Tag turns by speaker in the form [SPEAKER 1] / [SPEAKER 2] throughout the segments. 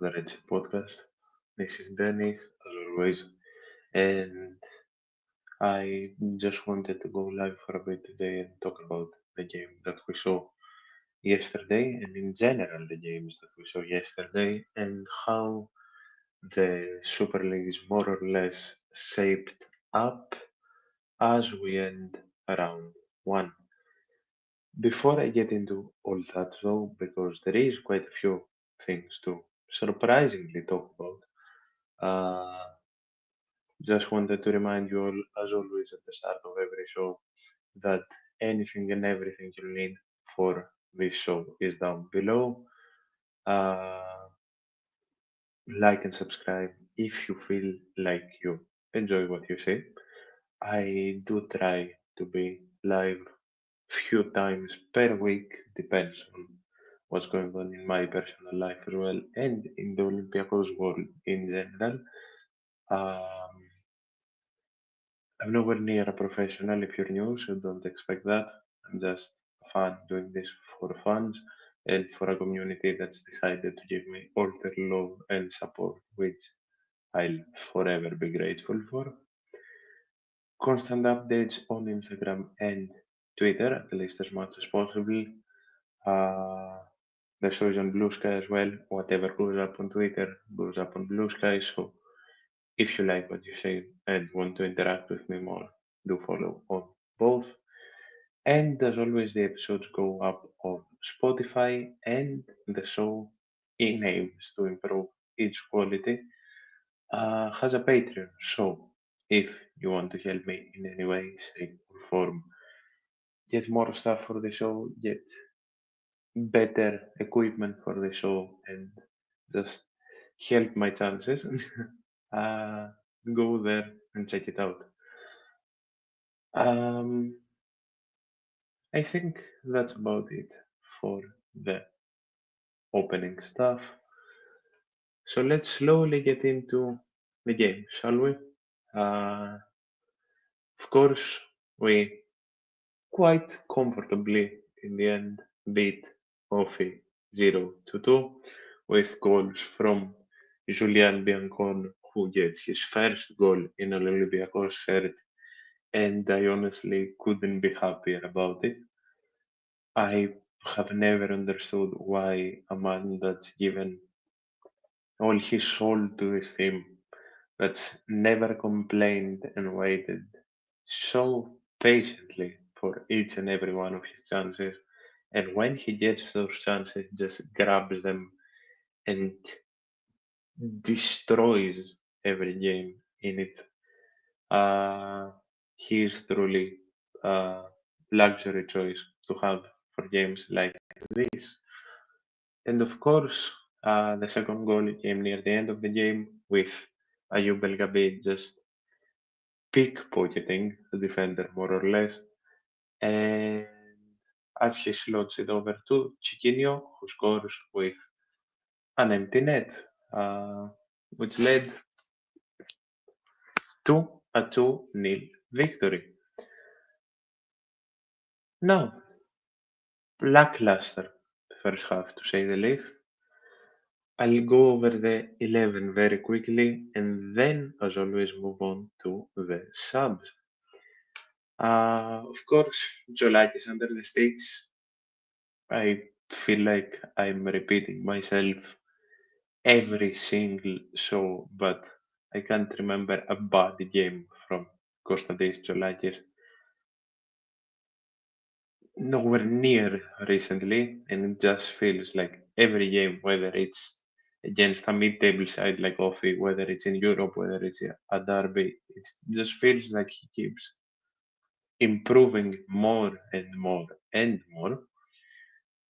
[SPEAKER 1] the Red Sea podcast. This is Dennis, as always, and I just wanted to go live for a bit today and talk about the game that we saw yesterday, and in general, the games that we saw yesterday, and how the Super League is more or less shaped up as we end round one. Before I get into all that, though, because there is quite a few things to surprisingly talk about, just wanted to remind you all, as always, at the start of every show, that anything and everything you need for this show is down below. Uh, like and subscribe if you feel like you enjoy what you see. I do try to be live few times per week, depends on what's going on in my personal life as well and in the Olympiacos world in general. Um, I'm nowhere near a professional if you're new, so don't expect that. I'm just a fan doing this for fun and for a community that's decided to give me all their love and support, which I'll forever be grateful for. Constant updates on Instagram and Twitter, at least as much as possible. Uh, the show is on Bluesky as well. Whatever goes up on Twitter goes up on Bluesky. So if you like what you say and want to interact with me more, do follow on both. And as always, the episodes go up on Spotify, and the show, in aims to improve its quality, has a Patreon. So if you want to help me in any way, shape, or form, get more stuff for the show, get better equipment for the show, and just help my chances, uh, go there and check it out. Um, I think that's about it for the opening stuff. So let's slowly get into the game, shall we? Uh, of course, we quite comfortably in the end beat OFI 0-2 with goals from Julian Biancon, who gets his first goal in an Olympiacos shirt, and I honestly couldn't be happier about it. I have never understood why a man that's given all his soul to this team, that's never complained and waited so patiently for each and every one of his chances, and when he gets those chances, just grabs them and destroys every game in it. Uh, he is truly a luxury choice to have for games like this. And of course, the second goal came near the end of the game with Ayub El Gabi just pickpocketing the defender more or less. And as he slots it over to Chiquinho, who scores with an empty net, uh, which led to a 2-0 victory. Now, lackluster first half to say the least. I'll go over the 11 very quickly and then, as always, move on to the subs. Of course, Jolakis under the stakes. I feel like I'm repeating myself every single show, but I can't remember a bad game from Konstantinos Jolakis. Nowhere near recently, and it just feels like every game, whether it's against a mid-table side like OFI, whether it's in Europe, whether it's a derby, it just feels like he keeps improving more and more and more.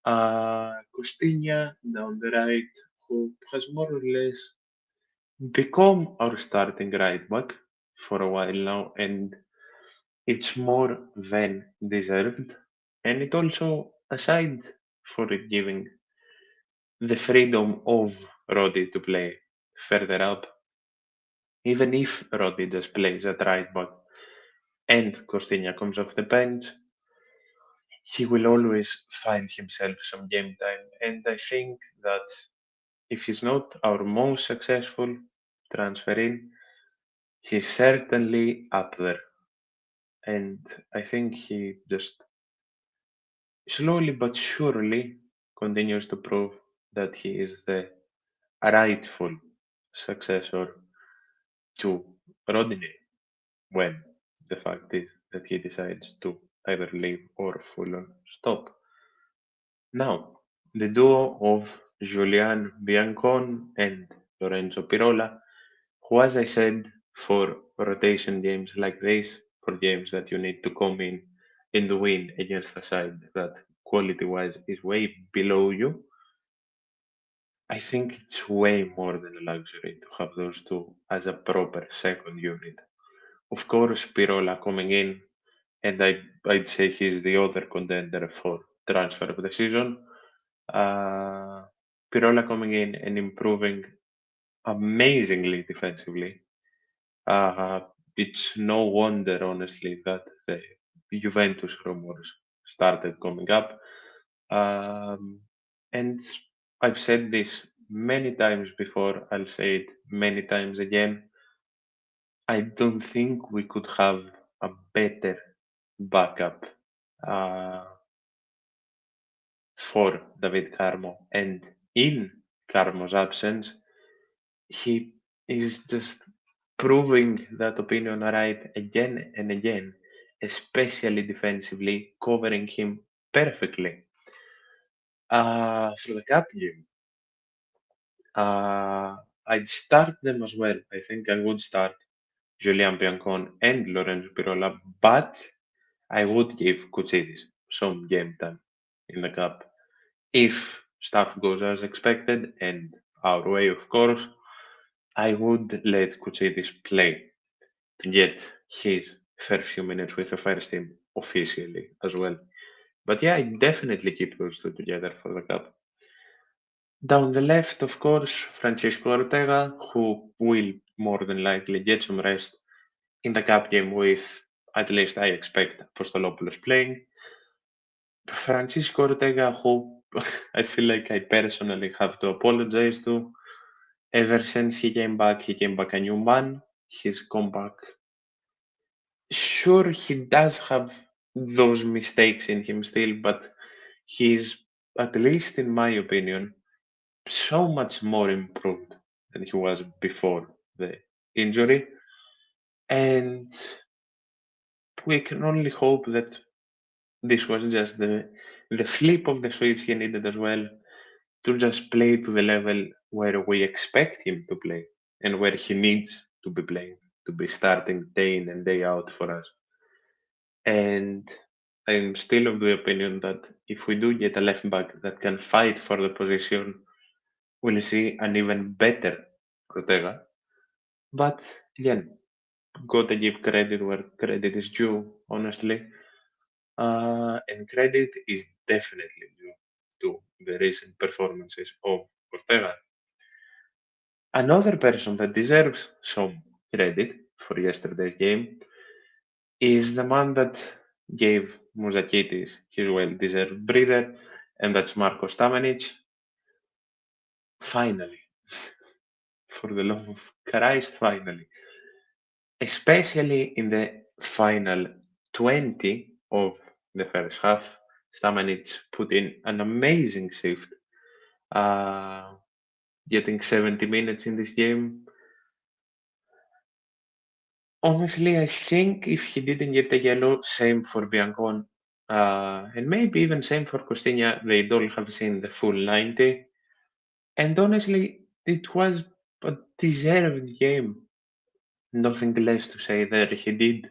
[SPEAKER 1] Costinha down the right, who has more or less become our starting right back for a while now, and it's more than deserved. And it also, aside for it giving the freedom of Roddy to play further up, even if Roddy just plays at right back and Costinha comes off the bench, he will always find himself some game time. And I think that if he's not our most successful transfer in, he's certainly up there. And I think he just slowly but surely continues to prove that he is the rightful successor to Rodney when the fact is that he decides to either leave or full on stop. Now, the duo of Julian Biancon and Lorenzo Pirola, who, as I said, for rotation games like this, for games that you need to come in and win against a side that quality wise is way below you, I think it's way more than a luxury to have those two as a proper second unit. Of course, Pirola coming in, and I'd say he's the other contender for transfer of the season. Uh, Pirola coming in and improving amazingly defensively. Uh, it's no wonder, honestly, that the Juventus rumors started coming up. Um, and I've said this many times before, I'll say it many times again. I don't think we could have a better backup uh, for David Carmo. And in Carmo's absence, he is just proving that opinion right again and again, especially defensively, covering him perfectly. For the cup game, I'd start them as well. I think I would start Julian Biancon and Lorenzo Pirola, but I would give Koutsidis some game time in the cup. If stuff goes as expected and our way, of course, I would let Koutsidis play to get his first few minutes with the first team officially as well. But yeah, I definitely keep those two together for the cup. Down the left, of course, Francisco Ortega, who will more than likely get some rest in the cup game with, at least I expect, Apostolopoulos playing. Francisco Ortega, who I feel like I personally have to apologize to. Ever since he came back a new man. His comeback, sure, he does have those mistakes in him still, but he's, at least in my opinion, so much more improved than he was before the injury. And we can only hope that this was just the flip of the switch he needed as well to just play to the level where we expect him to play and where he needs to be playing, to be starting day in and day out for us. And I'm still of the opinion that if we do get a left back that can fight for the position, we'll see an even better Ortega. But again, gotta give credit where credit is due, honestly. And credit is definitely due to the recent performances of Ortega. Another person that deserves some credit for yesterday's game is the man that gave Mouzakitis his well-deserved breather, and that's Marko Stamenic. Finally, for the love of Christ, finally. Especially in the final 20 of the first half, Stamenic put in an amazing shift, uh, getting 70 minutes in this game. Honestly, I think if he didn't get a yellow, same for Biancon, and maybe even same for Costinha, they'd all have seen the full 90. And honestly, it was a deserved game. Nothing less to say there. He did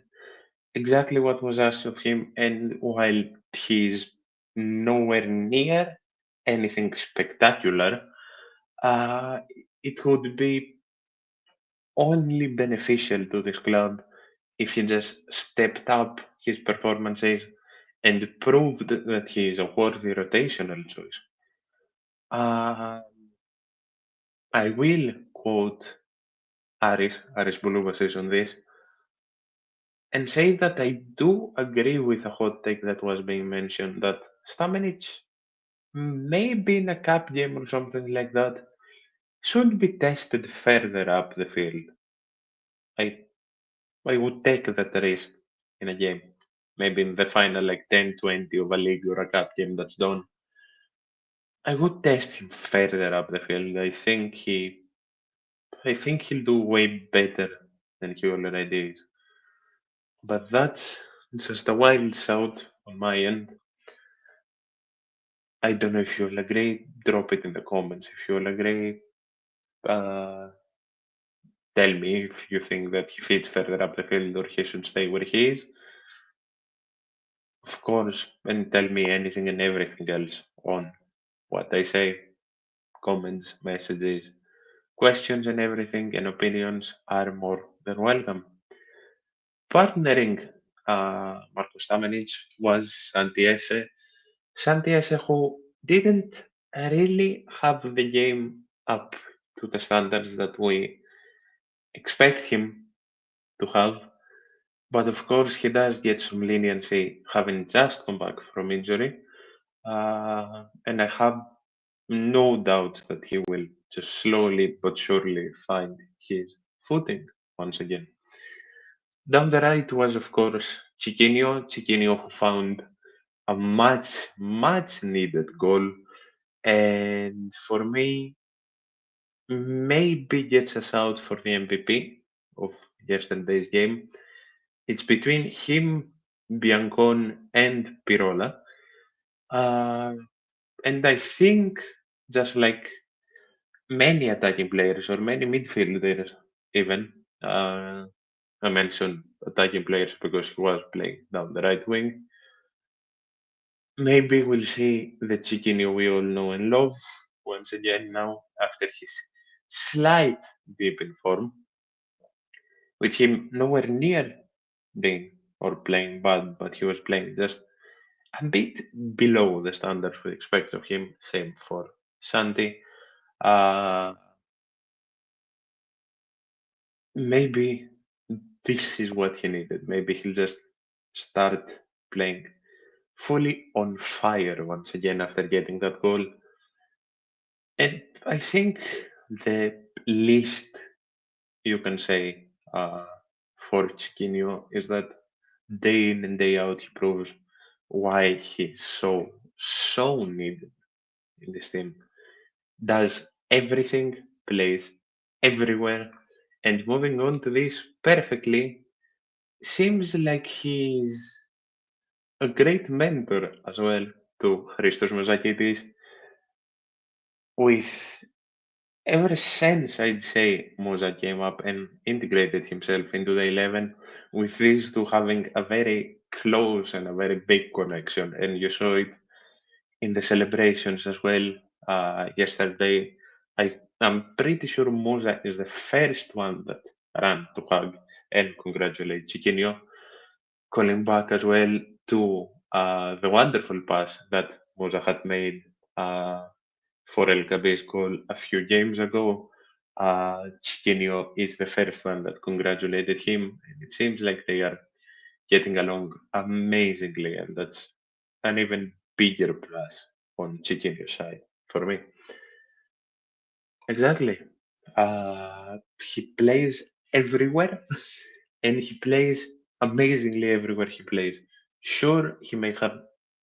[SPEAKER 1] exactly what was asked of him, and while he's nowhere near anything spectacular, uh, it would be only beneficial to this club if he just stepped up his performances and proved that he is a worthy rotational choice. Uh, I will quote Aris Bouloubasis on this, and say that I do agree with a hot take that was being mentioned that Stamenic maybe in a cup game or something like that. should be tested further up the field. I I would take that risk in a game. Maybe in the final, like 10-20 of a league or a cup game that's done. I would test him further up the field. I think he'll do way better than he already is. But that's just a wild shout on my end. I don't know if you'll agree. Drop it in the comments if you'll agree. Uh, Tell me if you think that he fits further up the field or he should stay where he is. Of course, and tell me anything and everything else on what I say. Comments, messages, questions, and everything, and opinions are more than welcome. Partnering Marcos Stamenic was Santiese. Santiese, who didn't really have the game up to the standards that we expect him to have. But of course, he does get some leniency having just come back from injury. And I have no doubts that he will just slowly but surely find his footing once again. Down the right was, of course, Chiquinho. Chiquinho who found a much needed goal. And for me, maybe gets us out for the MVP of yesterday's game. It's between him, Biancon, and Pirola. Uh, and I think, just like many attacking players or many midfielders, even, I mentioned attacking players because he was playing down the right wing. Maybe we'll see the Chiquinho we all know and love once again now after his slight dip in form, with him nowhere near being or playing bad, but he was playing just a bit below the standard we expect of him. Same for Santi. Uh, Maybe this is what he needed. Maybe he'll just start playing fully on fire once again after getting that goal. And I think the least you can say for Chiquinho is that day in and day out he proves why he's so needed in this team. Does everything, plays everywhere, and moving on to this perfectly, seems like he's a great mentor as well to Christos Mozakidis. With ever since I'd say Moza came up and integrated himself into the 11, with these two having a very close and a very big connection, and you saw it in the celebrations as well yesterday. I'm pretty sure Moza is the first one that ran to hug and congratulate Chiquinho, calling back as well to the wonderful pass that Moza had made for El Gabe's goal a few games ago. Chiquinho is the first one that congratulated him, and it seems like they are getting along amazingly, and that's an even bigger plus on Chiquinho's side for me. Exactly. He plays everywhere, and he plays amazingly everywhere he plays. Sure, he may have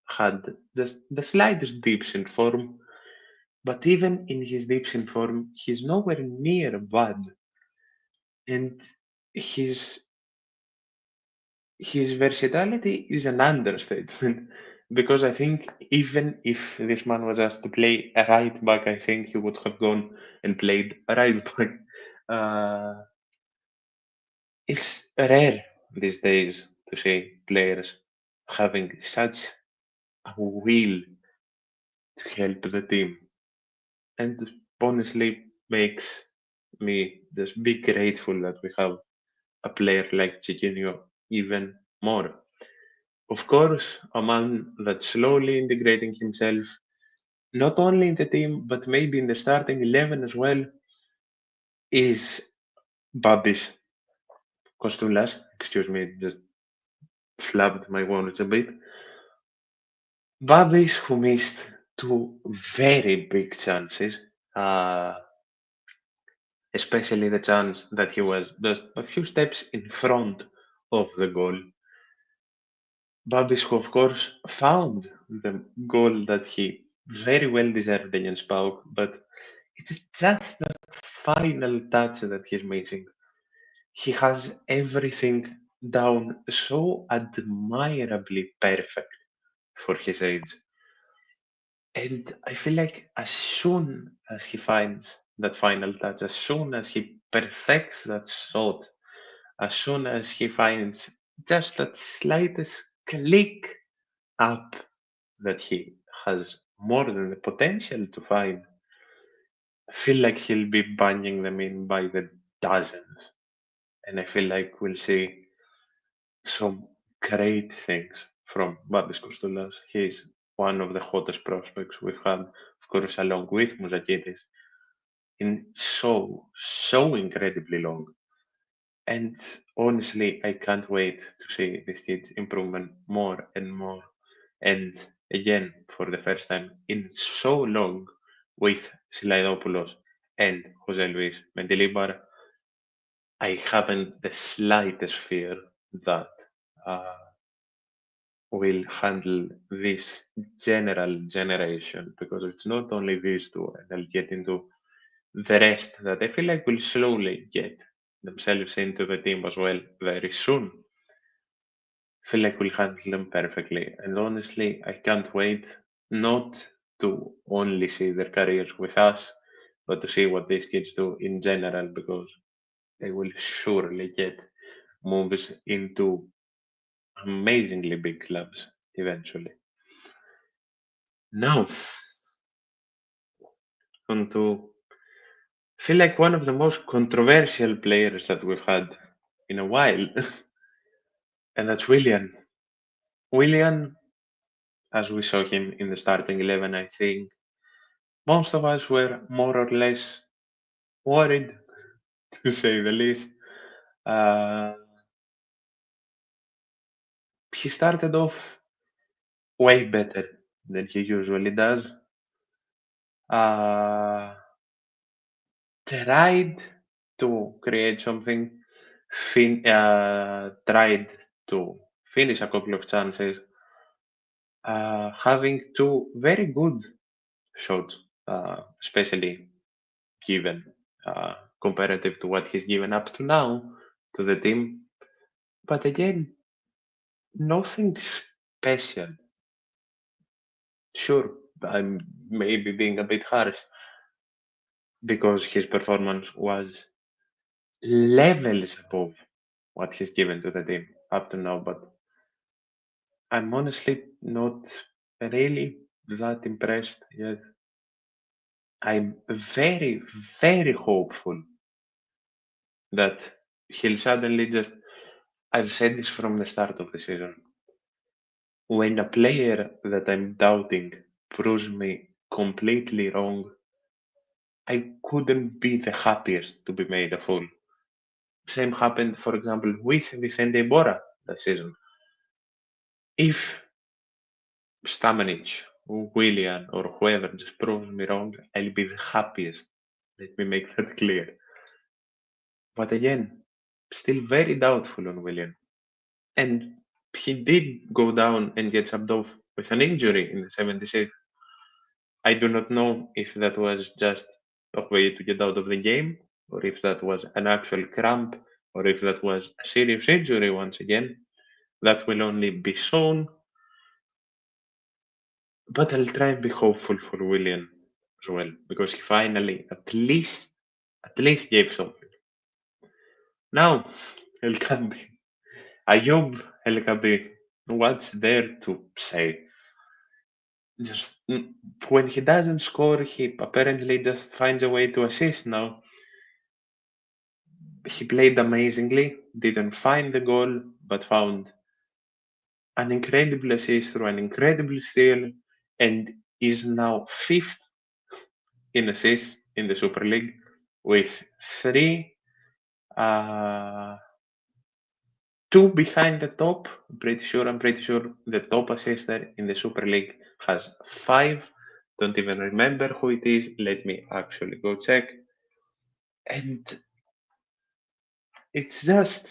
[SPEAKER 1] had just the slightest dips in form, but even in his dips in form, he's nowhere near bad. And his his versatility is an understatement because I think even if this man was asked to play a right back, I think he would have gone and played a right back. Uh, it's rare these days to see players having such a will to help the team, and honestly makes me just be grateful that we have a player like Chiquinho even more. Of course, a man that's slowly integrating himself not only in the team but maybe in the starting 11 as well is Babis Kostulas. Excuse me, just flabbed my words a bit. Babis, who missed two very big chances. Uh, especially the chance that he was just a few steps in front of the goal. Babis, who of course found the goal that he very well deserved against PAOK, but it is just that final touch that he's missing. He has everything down so admirably perfect for his age. And I feel like as soon as he finds that final touch, as soon as he perfects that shot, as soon as he finds just that slightest click up that he has more than the potential to find, I feel like he'll be banging them in by the dozens. And I feel like we'll see some great things from Babis Kostoulas. He's one of the hottest prospects we've had, of course, along with Mouzakitis, in so incredibly long. And honestly, I can't wait to see this kid's improvement more and more. And again, for the first time in so long, with Silaidopoulos and Jose Luis Mendilibar, I haven't the slightest fear that uh, will handle this general generation, because it's not only these two, and I'll get into the rest that I feel like will slowly get themselves into the team as well very soon. I feel like we'll handle them perfectly. And honestly, I can't wait not to only see their careers with us, but to see what these kids do in general, because they will surely get moves into amazingly big clubs eventually. Now, on to feel like one of the most controversial players that we've had in a while, and that's Willian. Willian, as we saw him in the starting 11, I think most of us were more or less worried, to say the least. Uh, he started off way better than he usually does. Uh, Tried to create something, tried to finish a couple of chances, having two very good shots, especially given comparative to what he's given up to now to the team. But again, nothing special. Sure, I'm maybe being a bit harsh because his performance was levels above what he's given to the team up to now, but I'm honestly not really that impressed yet. I'm very, very hopeful that he'll suddenly just. I've said this from the start of the season. When a player that I'm doubting proves me completely wrong, I couldn't be the happiest to be made a fool. Same happened, for example, with Vicente Bora that season. If Stamanic, Willian, or whoever just proves me wrong, I'll be the happiest. Let me make that clear. But again, still very doubtful on Willian. And he did go down and get subbed off with an injury in the 76th. I do not know if that was just a way to get out of the game, or if that was an actual cramp, or if that was a serious injury once again. That will only be shown, but I'll try and be hopeful for William as well, because he finally at least gave something. Now, El Cambi, Ayub El Cambi, what's there to say? Just when he doesn't score, he apparently just finds a way to assist now. He played amazingly, didn't find the goal, but found an incredible assist through an incredible steal, and is now fifth in assists in the Super League with three, uh, two behind the top. I'm pretty sure the top assister in the Super League has five. Don't even remember who it is. Let me actually go check. And it's just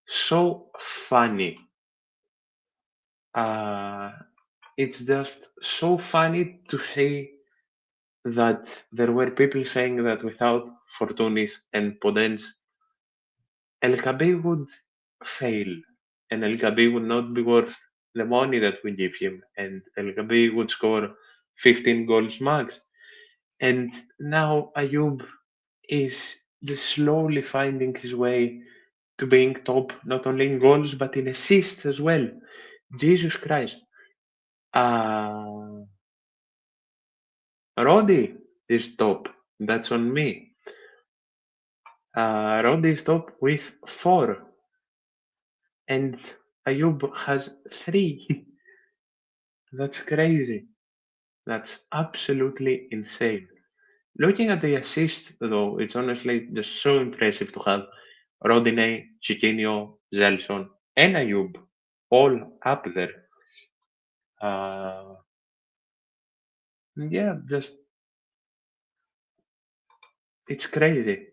[SPEAKER 1] so funny. Uh, it's just so funny to see that there were people saying that without Fortunis and Podens, LKB would fail, and LKB would not be worth the money that we give him, and LKB would score 15 goals max. And now Ayub is just slowly finding his way to being top, not only in goals but in assists as well. Jesus Christ. Uh, Roddy is top. That's on me. Roddy is top with 4, and Ayub has 3. That's crazy. That's absolutely insane. Looking at the assists, though, it's honestly just so impressive to have Rodinei, Chiquinho, Zelson, and Ayub all up there. Uh, yeah, just it's crazy.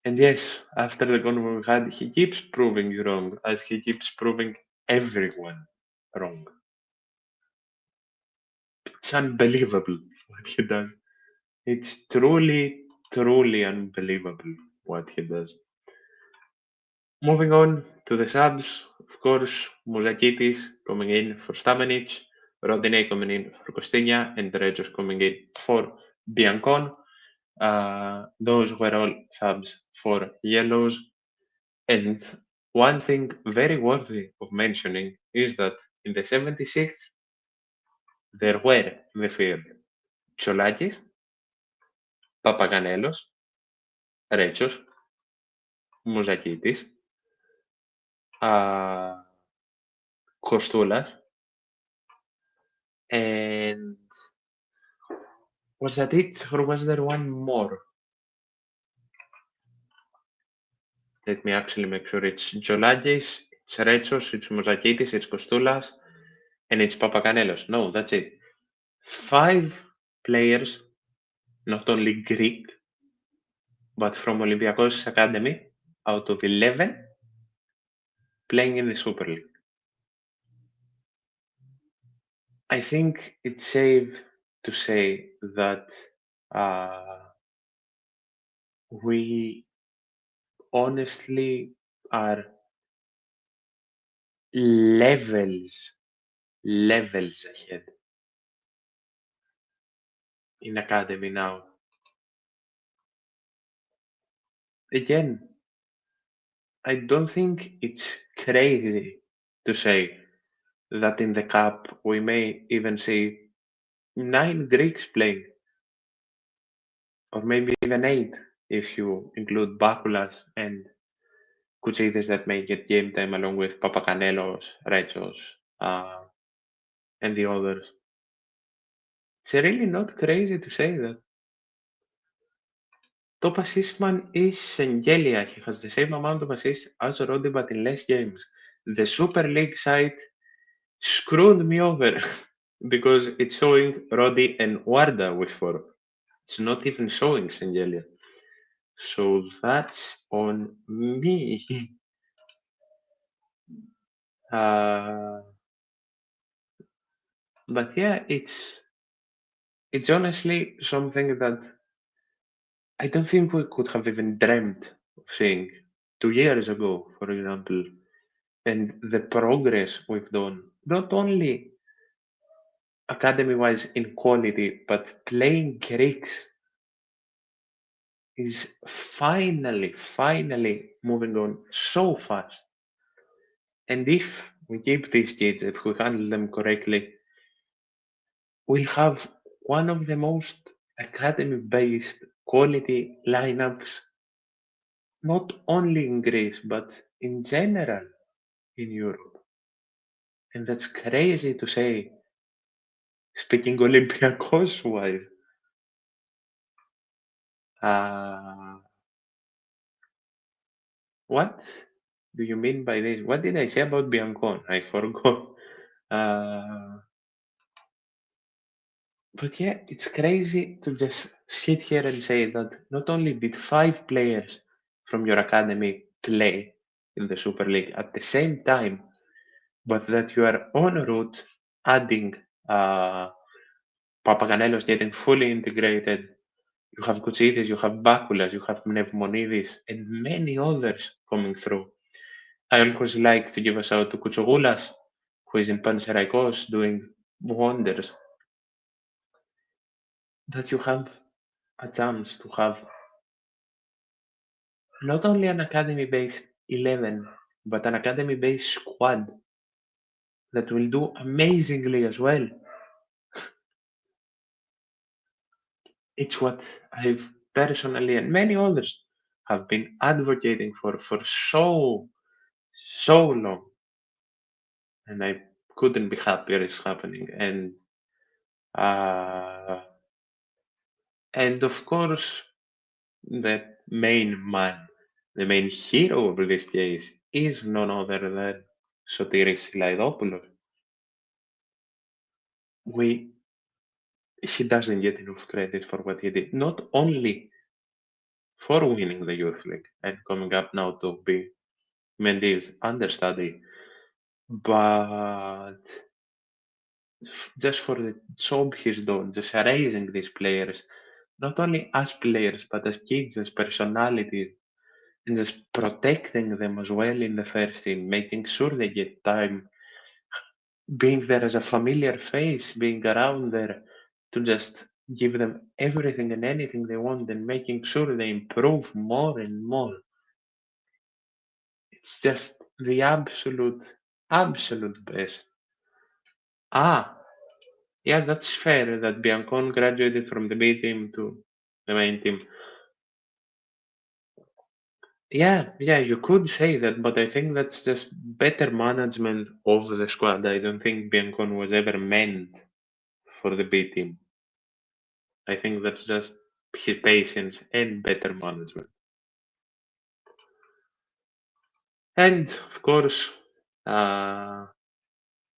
[SPEAKER 1] And yes, after the convo we had, he keeps proving you wrong, as he keeps proving everyone wrong. It's unbelievable what he does. It's truly, truly unbelievable what he does. Moving on to the subs, of course, Mouzakitis coming in for Stamenic, Rodinei coming in for Costinha, and Rejos coming in for Biancon. Those were all subs for Yellows. And one thing very worthy of mentioning is that in the 76th, there were in the field Cholakis, Papaganelos, Rechos, Mouzakitis, uh, Kostulas, and was that it, or was there one more? Let me actually make sure. It's Jolagis, it's Rechos, it's Mouzakitis, it's Kostulas, and it's Papaganelos. No, that's it. 5 players, not only Greek, but from Olympiacos Academy, out of 11, playing in the Superleague. I think it's safe to say that uh, we honestly are levels, levels ahead in academy now. Again, I don't think it's crazy to say that in the cup we may even see 9 Greeks playing, or maybe even 8 if you include Bakulas and Kuchitis that may get game time along with Papakanelos, Rechos, and the others. It's really not crazy to say that. Top assist man is Sengelia. He has the same amount of assists as Roddy but in less games. The Super League site screwed me over because it's showing Roddy and Warda with 4. It's not even showing Sengelia. So that's on me. uh, but yeah, it's honestly something that I don't think we could have even dreamt of seeing 2 years ago, for example. And the progress we've done, not only academy wise in quality, but playing Greeks is finally moving on so fast. And if we keep these kids, if we handle them correctly, we'll have one of the most academy based quality lineups, not only in Greece, but in general in Europe. And that's crazy to say, speaking Olympiacos wise. Uh, what do you mean by this? What did I say about Biancon? I forgot. Uh, But yeah, it's crazy to just sit here and say that not only did five players from your academy play in the Super League at the same time, but that you are en route adding uh, Papaganellos getting fully integrated. You have Kuchidis, you have Bakulas, you have Mnemonidis, and many others coming through. I always like to give a shout to Kuchugulas, who is in Panathinaikos doing wonders. That you have a chance to have not only an academy based 11, but an academy based squad that will do amazingly as well. It's what I've personally and many others have been advocating for so long, and I couldn't be happier it's happening. Uh, and of course, the main man, the main hero of this case is none other than Sotiris Silaidopoulos. We He doesn't get enough credit for what he did, not only for winning the youth league and coming up now to be Mendy's understudy, but just for the job he's done, just raising these players, not only as players, but as kids, as personalities, and just protecting them as well in the first team, making sure they get time, being there as a familiar face, being around there to just give them everything and anything they want and making sure they improve more and more. It's just the absolute best. Ah, yeah, that's fair that Biancon graduated from the B team to the main team. Yeah, you could say that, but I think that's just better management of the squad. I don't think Biancon was ever meant for the B team. I think that's just his patience and better management. And of course, uh,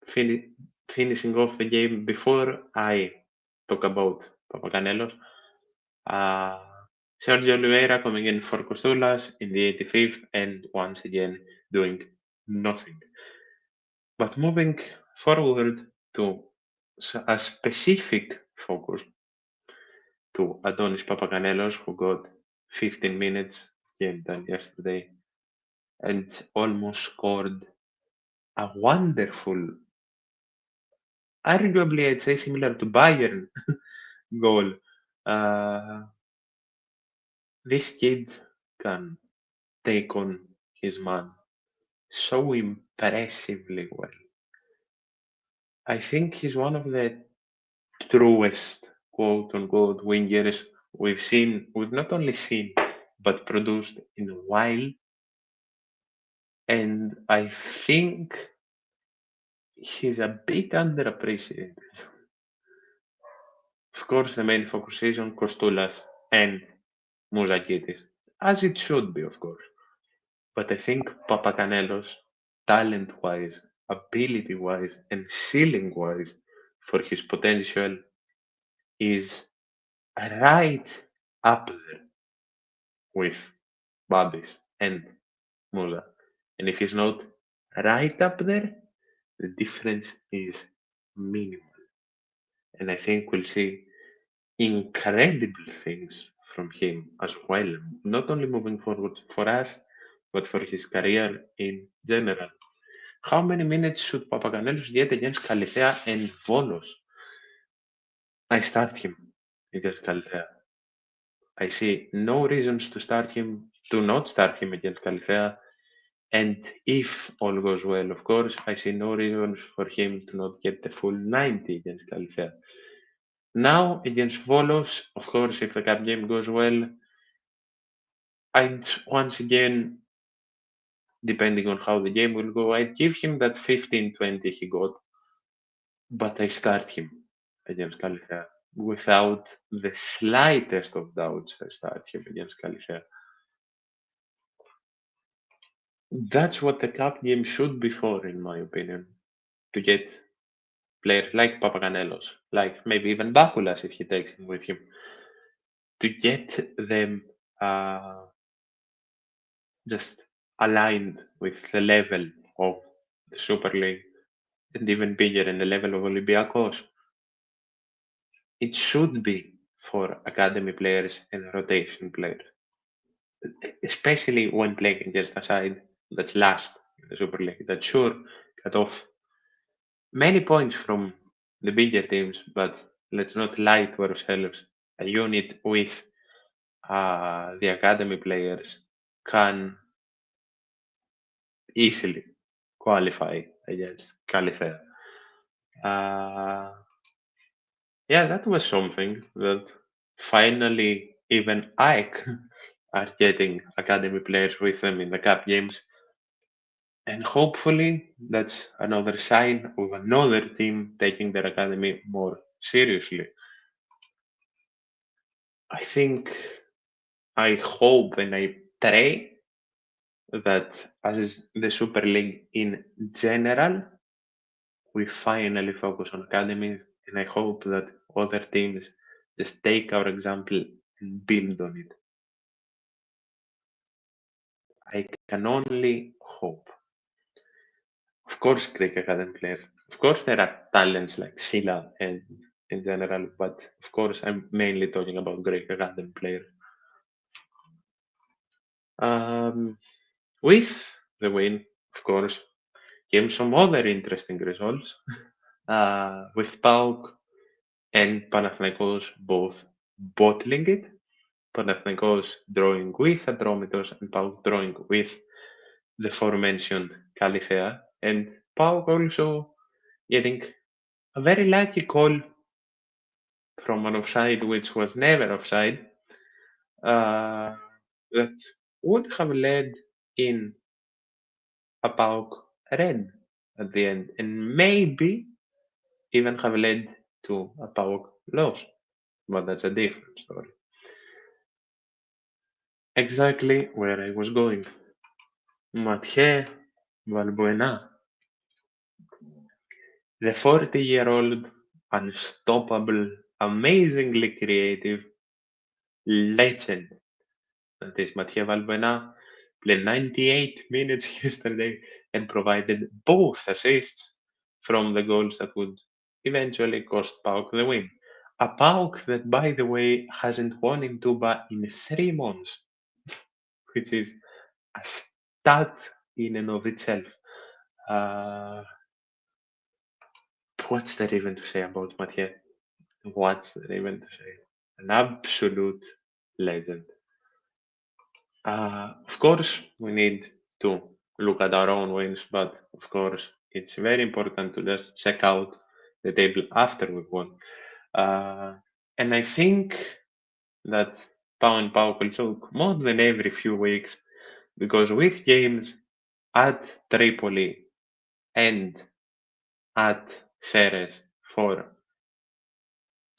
[SPEAKER 1] fini- finishing off the game before I talk about Papacanelos, uh, Sergio Oliveira coming in for Costulas in the 85th and once again doing nothing. But moving forward to a specific focus to Adonis Papacanelos, who got 15 minutes game time yesterday and almost scored a wonderful, arguably I'd say similar to Bayern goal. Uh, this kid can take on his man so impressively well. I think he's one of the truest quote unquote wingers we've not only seen, but produced in a while. And I think he's a bit underappreciated. Of course, the main focus is on Kostulas and Mouzakitis, as it should be, of course. But I think Papacanelos, talent-wise, ability-wise, and ceiling-wise, for his potential, is right up there with Babis and Musa. And if he's not right up there, the difference is minimal. And I think we'll see incredible things from him as well, not only moving forward for us, but for his career in general. How many minutes should Papaganellos get against Kalithea and Volos? I start him against Kalithea. I see no reasons to start him, to not start him against Kalithea. And if all goes well, of course, I see no reasons for him to not get the full 90 against Kalithea. Now, against Volos, of course, if the cup game goes well, I'd once again, depending on how the game will go, I'd give him that 15-20 he got, but I start him against Califia without the slightest of doubts. I start him against Califia. That's what the cup game should be for, in my opinion, to get players like Papaganellos, like maybe even Bakulas if he takes him with him, to get them just aligned with the level of the Super League and even bigger in the level of Olympiacos. It should be for academy players and rotation players, especially when playing against a side that's last in the Super League, that sure cut off many points from the bigger teams, but let's not lie to ourselves. A unit with the academy players can easily qualify against Califea. Uh, yeah, that was something that finally even Ike are getting academy players with them in the cup games. And hopefully that's another sign of another team taking their academy more seriously. I think, I hope and I pray that as the Super League in general, we finally focus on academies, and I hope that other teams just take our example and build on it. I can only hope. Of course, Greek academy players. Of course, there are talents like Sila and in general, but of course, I'm mainly talking about Greek academy players. Um, with the win, of course, came some other interesting results. With PAOK and Panathinaikos both bottling it. Panathinaikos drawing with Atromitos and PAOK drawing with the aforementioned Califea, and PAOK also getting a very lucky call from an offside which was never offside, uh, that would have led in a PAOK red at the end, and maybe even have led to a PAOK loss, but that's a different story. Exactly where I was going. Mathieu Valbuena, the 40-year-old, unstoppable, amazingly creative legend that is Mathieu Valbuena, played 98 minutes yesterday and provided both assists from the goals that would eventually cost PAOK the win. A PAOK that, by the way, hasn't won in Tuba in 3 months, which is a stat in and of itself. Uh, what's there even to say about Mathieu? What's there even to say? An absolute legend. Of course, we need to look at our own wins, but of course, it's very important to just check out the table after we've won. And I think that Pau and Pau will talk more than every few weeks, because with games at Tripoli and at Ceres for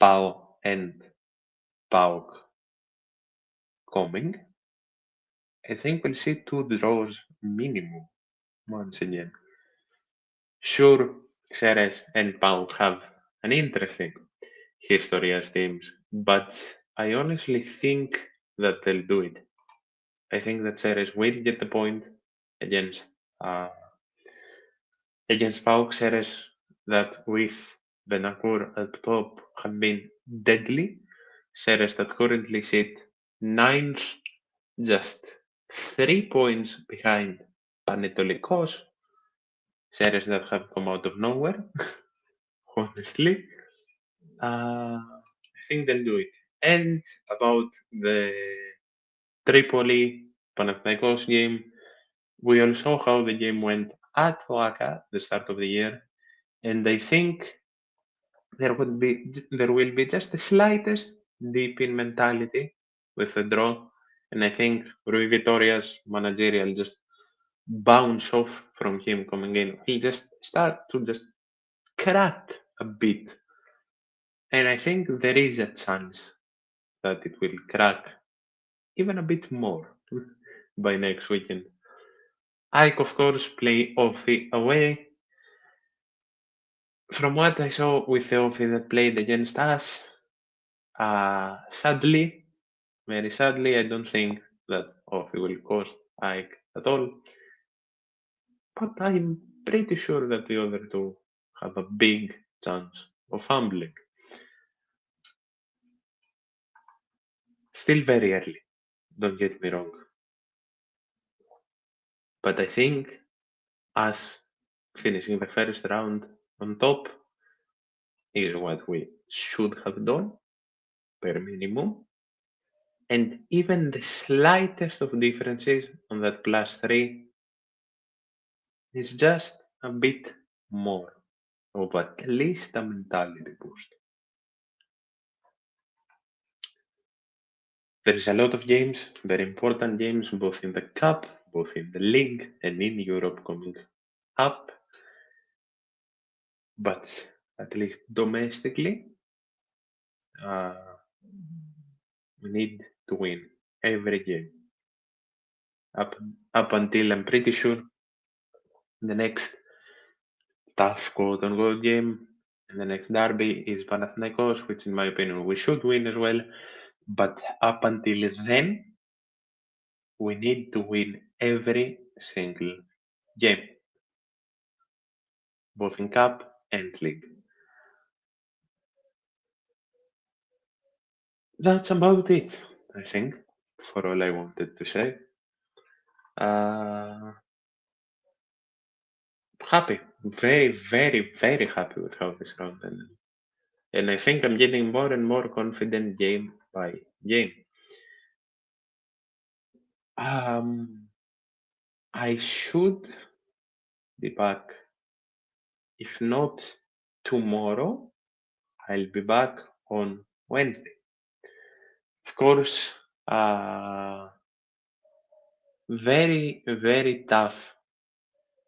[SPEAKER 1] Pau and PAOK coming, I think we'll see 2 draws minimum once again. Sure, Ceres and PAOK have an interesting history as teams, but I honestly think that they'll do it. I think that Ceres will get the point against uh, PAOK. Ceres that with Benakur at top have been deadly. Ceres that currently sit ninth, just 3 points behind Panathinaikos. Ceres that have come out of nowhere, honestly. I think they'll do it. And about the Tripoli Panathinaikos game, we all saw how the game went at Oaxaca, the start of the year, and I think there will be just the slightest dip in mentality with the draw, and I think Rui Vitoria's managerial just bounce off from him coming in. He just start to just crack a bit, and I think there is a chance that it will crack even a bit more by next weekend. Ike, of course, play OFI away. From what I saw with the OFI that played against us, sadly, very sadly, I don't think that OFI will cost Ike at all. But I'm pretty sure that the other two have a big chance of fumbling. Still very early, don't get me wrong. But I think us finishing the first round on top is what we should have done, per minimum. And even the slightest of differences on that +3 is just a bit more of at least a mentality boost. There is a lot of games, very important games, both in the cup, both in the league, and in Europe coming up. But at least domestically, uh, we need to win every game. Up, up until I'm pretty sure the next tough quote unquote game and the next derby is Panathinaikos, which in my opinion we should win as well. But up until then, we need to win every single game, both in cup and league. That's about it, I think, for all I wanted to say. Uh, Happy, very, very, very happy with how this round ended. And I think I'm getting more and more confident game by game. Um, I should be back. If not tomorrow, I'll be back on Wednesday. Of course, very, very tough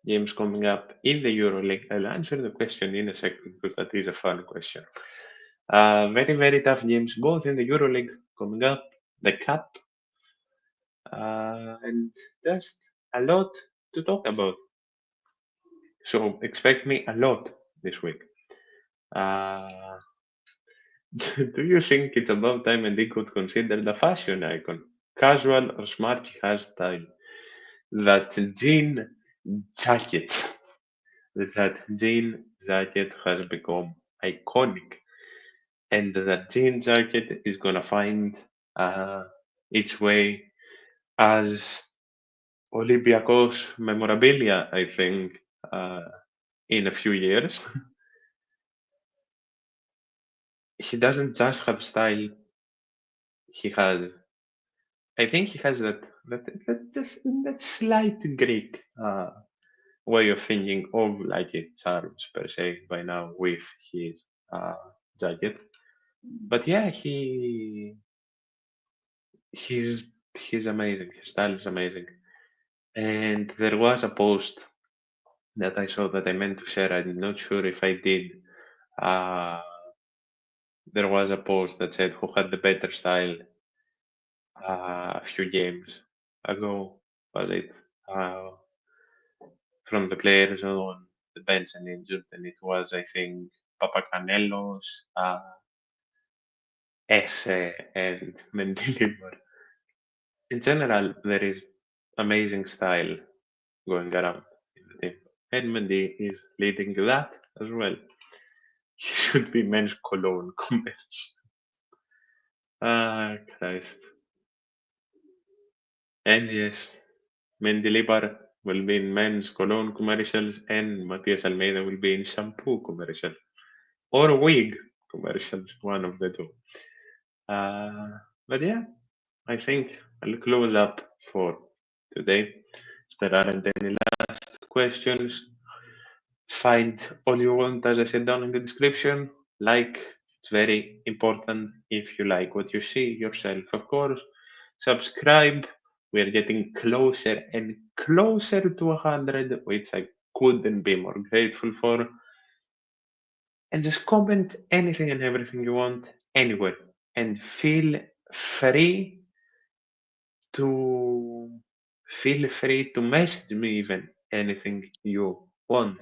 [SPEAKER 1] games coming up in the EuroLeague. I'll answer the question in a second because that is a fun question. Very, very tough games both in the EuroLeague coming up, the Cup, and just a lot to talk about. So expect me a lot this week. Uh, do you think it's about time and they could consider the fashion icon? Casual or smart, he has style. That jean jacket, that jean jacket has become iconic, and that jean jacket is gonna find its way as Olympiacos memorabilia, I think, in a few years. He doesn't just have style; he has. I think he has that slight Greek way of thinking of like it Charles per se by now with his jacket. But yeah, he's he's amazing. His style is amazing. And there was a post that I saw that I meant to share. I'm not sure if I did. Uh, there was a post that said who had the better style a few games ago. Was it from the players on the bench and injured? And it was, I think, Papacanelos, Esse, and Mendilibar. In general, there is amazing style going around in the team. And Mendy is leading that as well. He should be men's cologne commercial. Ah, Christ. And yes, Mendilibar will be in men's cologne commercials and Matias Almeida will be in shampoo commercial or wig commercials, one of the two. Uh, but yeah, I think I'll close up for today. If there aren't any last questions, find all you want, as I said down in the description. Like, it's very important if you like what you see yourself, of course. Subscribe. We are getting closer and closer to 100, which I couldn't be more grateful for. And just comment anything and everything you want anywhere. And to feel free to message me even anything you want.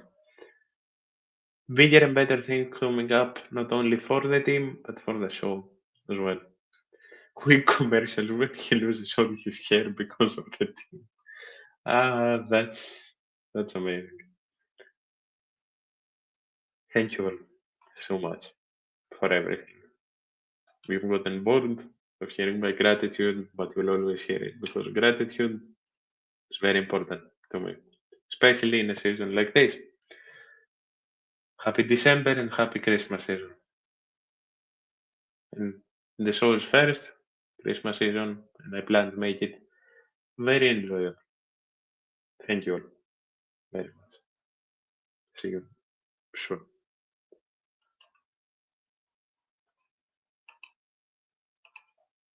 [SPEAKER 1] bigger and better things coming up, not only for the team, but for the show as well. Quick commercial when he loses all his hair because of the team. That's amazing. Thank you all so much for everything. We've gotten bored of hearing my gratitude, but we'll always hear it because gratitude is very important to me, especially in a season like this. Happy December and happy Christmas season. And the show is first, Christmas season, and I plan to make it very enjoyable. Thank you all very much. See you soon.